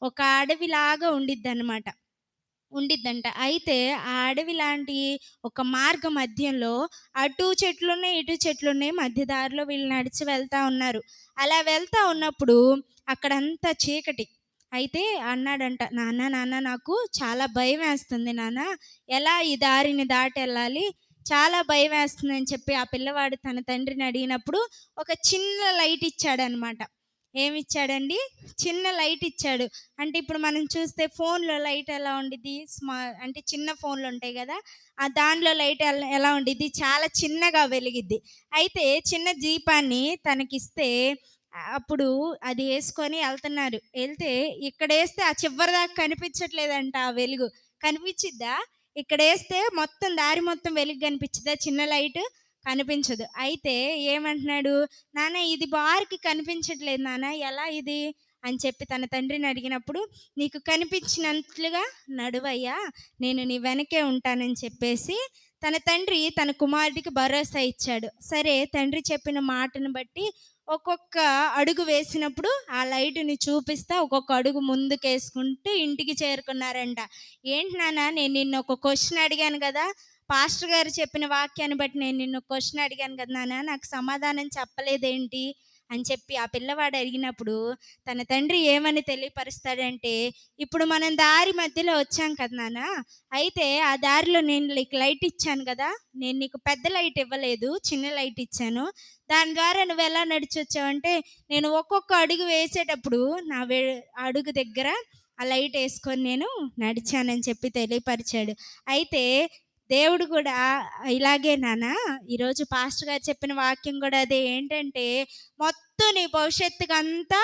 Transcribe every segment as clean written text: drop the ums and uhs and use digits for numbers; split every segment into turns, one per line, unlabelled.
ఒక అడవిలాగా ఉండిద్దంట. అయితే ఆ అడవి లాంటి ఒక మార్గ మధ్యంలో అటు చెట్లున్నాయి, ఇటు చెట్లున్నాయి. మధ్య దారిలో వీళ్ళు నడిచి వెళ్తా ఉన్నారు. అలా వెళ్తా ఉన్నప్పుడు అక్కడంతా చీకటి. అయితే అన్నాడంట, "నాన్న, నాన్న నాకు చాలా భయమేస్తుంది నాన్న. ఎలా ఈ దారిని దాటెళ్ళాలి? చాలా భయమేస్తుందని" చెప్పి ఆ పిల్లవాడు తన తండ్రిని అడిగినప్పుడు ఒక చిన్న లైట్ ఇచ్చాడనమాట. ఏమిచ్చాడండి? చిన్న లైట్ ఇచ్చాడు. అంటే ఇప్పుడు మనం చూస్తే ఫోన్‌లో లైట్ ఎలా ఉండిద్ది? అంటే చిన్న ఫోన్‌లుంటాయి గదా! దానిలో లైట్ ఎలా ఉండిద్ది? చాలా చిన్నగా వెలిగిద్ది. అయితే చిన్న దీపాన్ని తనకిస్తే అప్పుడు అది యేసుకొని ఎళ్తన్నారు. ఎళ్తే ఇక్కడేస్తే ఆ చివరి దాకా కనిపించట్లేదంట ఆ వెలుగు. కనిపిచ్చిద్దా? ఇక్కడేస్తే మొత్తం దారి మొత్తం వెలుగు కనిపిచ్చిద్దా చిన్న లైటు? కనిపించదు. అయితే ఏమంటున్నాడు? నాన్న ఇది బారుకి కనిపించట్లేదు నాన్న ఎలా ఇది? అని చెప్పి తన తండ్రిని అడిగినప్పుడు, "నీకు కనిపించినట్లుగా నడువయ్యా, నేను నీ వెనకే ఉంటానని" చెప్పేసి తన తండ్రి తన కుమారుడికి భరోసా ఇచ్చాడు. సరే తండ్రి చెప్పిన మాటను బట్టి ఒక్కొక్క అడుగు వేసినప్పుడు ఆ లైటుని చూపిస్తా ఒక్కొక్క అడుగు ముందుకేసుకుంటూ ఇంటికి చేరుకున్నారంట. "ఏంటి నాన్న నేను నిన్ను ఒక క్వెషన్ అడిగాను గదా! పాస్టర్ గారు చెప్పిన వాక్యాన్ని బట్టి నేను నిన్ను క్వెషన్ అడిగాను కదా నాన్న, నాకు సమాధానం చెప్పలేదేంటి?" అని చెప్పి ఆ పిల్లవాడు అడిగినప్పుడు తన తండ్రి ఏమని తెలియపరుస్తాడంటే, "ఇప్పుడు మనం దారి మధ్యలో వచ్చాం కదా నాన్న, అయితే ఆ దారిలో నేను నీకు లైట్ ఇచ్చాను కదా! నేను నీకు పెద్ద లైట్ ఇవ్వలేదు, చిన్న లైట్ ఇచ్చాను. దాని ద్వారా నువ్వెలా నడిచొచ్చావంటే, నేను ఒక్కొక్క అడుగు వేసేటప్పుడు నా అడుగు దగ్గర ఆ లైట్ యేసుకొని నేను నడిచానని" చెప్పి తెలియపరిచాడు. అయితే దేవుడు కూడా ఇలాగే నాన్న ఈరోజు పాస్టర్ గారు చెప్పిన వాక్యం కూడా అదే. ఏంటంటే మొత్తం నీ భవిష్యత్తుకంతా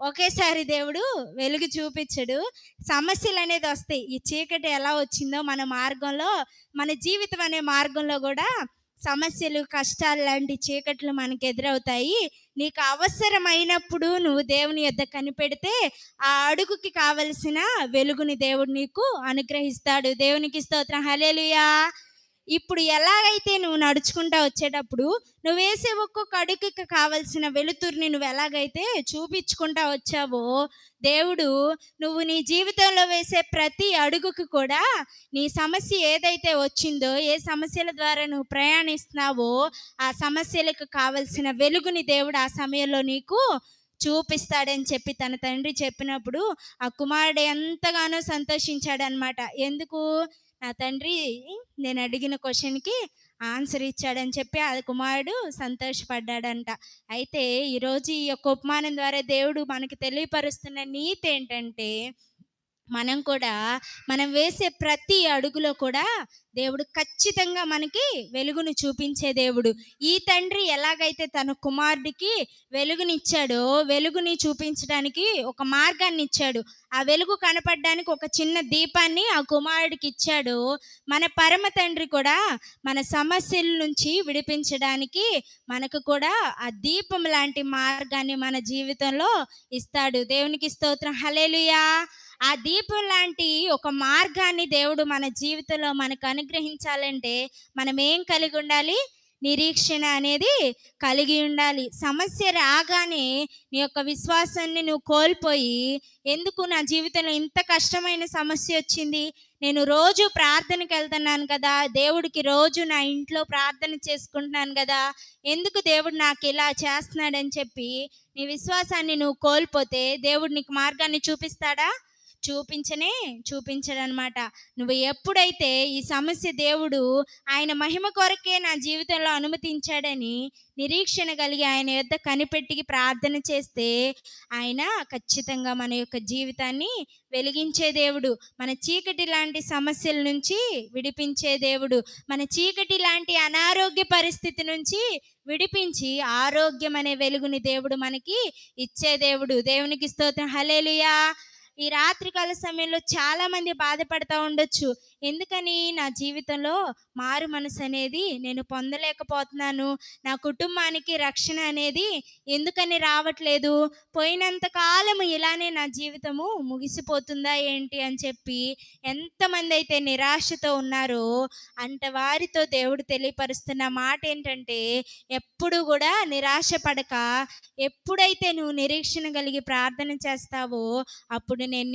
ఒకేసారి దేవుడు వెలుగు చూపించడు. సమస్యలనేది వస్తాయి. ఈ చీకటి ఎలా వచ్చిందో మన మార్గంలో, మన జీవితం అనే మార్గంలో కూడా సమస్యలు, కష్టాలు లాంటి చీకట్లు మనకు ఎదురవుతాయి. నీకు అవసరమైనప్పుడు నువ్వు దేవుని యొద్ద కనిపెడితే ఆ అడుగుకి కావలసిన వెలుగుని దేవుడు నీకు అనుగ్రహిస్తాడు. దేవునికి స్తోత్రం. హల్లెలూయా! ఇప్పుడు ఎలాగైతే నువ్వు నడుచుకుంటా వచ్చేటప్పుడు నువ్వేసే ఒక్కొక్క అడుగుకి కావలసిన వెలుతురిని నువ్వు ఎలాగైతే చూపించుకుంటా వచ్చావో, దేవుడు నువ్వు నీ జీవితంలో వేసే ప్రతి అడుగుకి కూడా నీ సమస్య ఏదైతే వచ్చిందో, ఏ సమస్యల ద్వారా నువ్వు ప్రయాణిస్తున్నావో ఆ సమస్యలకు కావలసిన వెలుగుని దేవుడు ఆ సమయంలో నీకు చూపిస్తాడని చెప్పి తన తండ్రి చెప్పినప్పుడు ఆ కుమారుడు ఎంతగానో సంతోషించాడనమాట. ఎందుకు? నా తండ్రి నేను అడిగిన క్వశ్చన్‌కి ఆన్సర్ ఇచ్చాడని చెప్పి ఆ కుమారుడు సంతోషపడ్డాడంట. అయితే ఈరోజు ఈ యొక్క ఉపమానం ద్వారా దేవుడు మనకి తెలియపరుస్తున్న నీతి ఏంటంటే, మనం కూడా మనం వేసే ప్రతి అడుగులో కూడా దేవుడు ఖచ్చితంగా మనకి వెలుగును చూపించే దేవుడు. ఈ తండ్రి ఎలాగైతే తన కుమారుడికి వెలుగునిచ్చాడో, వెలుగుని చూపించడానికి ఒక మార్గాన్ని ఇచ్చాడు. ఆ వెలుగు కనపడడానికి ఒక చిన్న దీపాన్ని ఆ కుమారుడికి ఇచ్చాడో, మన పరమ తండ్రి కూడా మన సమస్యల నుంచి విడిపించడానికి మనకు కూడా ఆ దీపం లాంటి మార్గాన్ని మన జీవితంలో ఇస్తాడు. దేవునికి స్తోత్రం. హల్లెలూయా! ఆ దీపం లాంటి ఒక మార్గాన్ని దేవుడు మన జీవితంలో మనకు అనుగ్రహించాలంటే మనం ఏం కలిగి ఉండాలి? నిరీక్షణ అనేది కలిగి ఉండాలి. సమస్య రాగానే నీ యొక్క విశ్వాసాన్ని నువ్వు కోల్పోయి, ఎందుకు నా జీవితంలో ఇంత కష్టమైన సమస్య వచ్చింది? నేను రోజు ప్రార్థనకి వెళ్తున్నాను కదా! దేవుడికి రోజు నా ఇంట్లో ప్రార్థన చేసుకుంటున్నాను కదా! ఎందుకు దేవుడు నాకు ఇలా చేస్తున్నాడని చెప్పి నీ విశ్వాసాన్ని నువ్వు కోల్పోతే దేవుడు నీకు మార్గాన్ని చూపిస్తాడా? చూపించడనమాట. నువ్వు ఎప్పుడైతే ఈ సమస్య దేవుడు ఆయన మహిమ కొరకే నా జీవితంలో అనుమతించాడని నిరీక్షణ కలిగి ఆయన యొద్ద కనిపెట్టి ప్రార్థన చేస్తే ఆయన ఖచ్చితంగా మన యొక్క జీవితాన్ని వెలిగించే దేవుడు. మన చీకటి లాంటి సమస్యల నుంచి విడిపించే దేవుడు. మన చీకటి లాంటి అనారోగ్య పరిస్థితి నుంచి విడిపించి ఆరోగ్యం అనే వెలుగుని దేవుడు మనకి ఇచ్చే దేవుడు. దేవునికి స్తోత్రం. హల్లెలూయా! ఈ రాత్రికాల సమయంలో చాలామంది బాధపడతా ఉండొచ్చు. ఎందుకని నా జీవితంలో మారు మనసు అనేది నేను పొందలేకపోతున్నాను. నా కుటుంబానికి రక్షణ అనేది ఎందుకని రావట్లేదు? పోయినంత కాలం ఇలానే నా జీవితము ముగిసిపోతుందా ఏంటి అని చెప్పి ఎంతమందైతే నిరాశతో ఉన్నారో అంత వారితో దేవుడు తెలియపరుస్తున్న మాట ఏంటంటే, ఎప్పుడు కూడా నిరాశ పడక, ఎప్పుడైతే నువ్వు నిరీక్షణ కలిగి ప్రార్థన చేస్తావో అప్పుడు నేను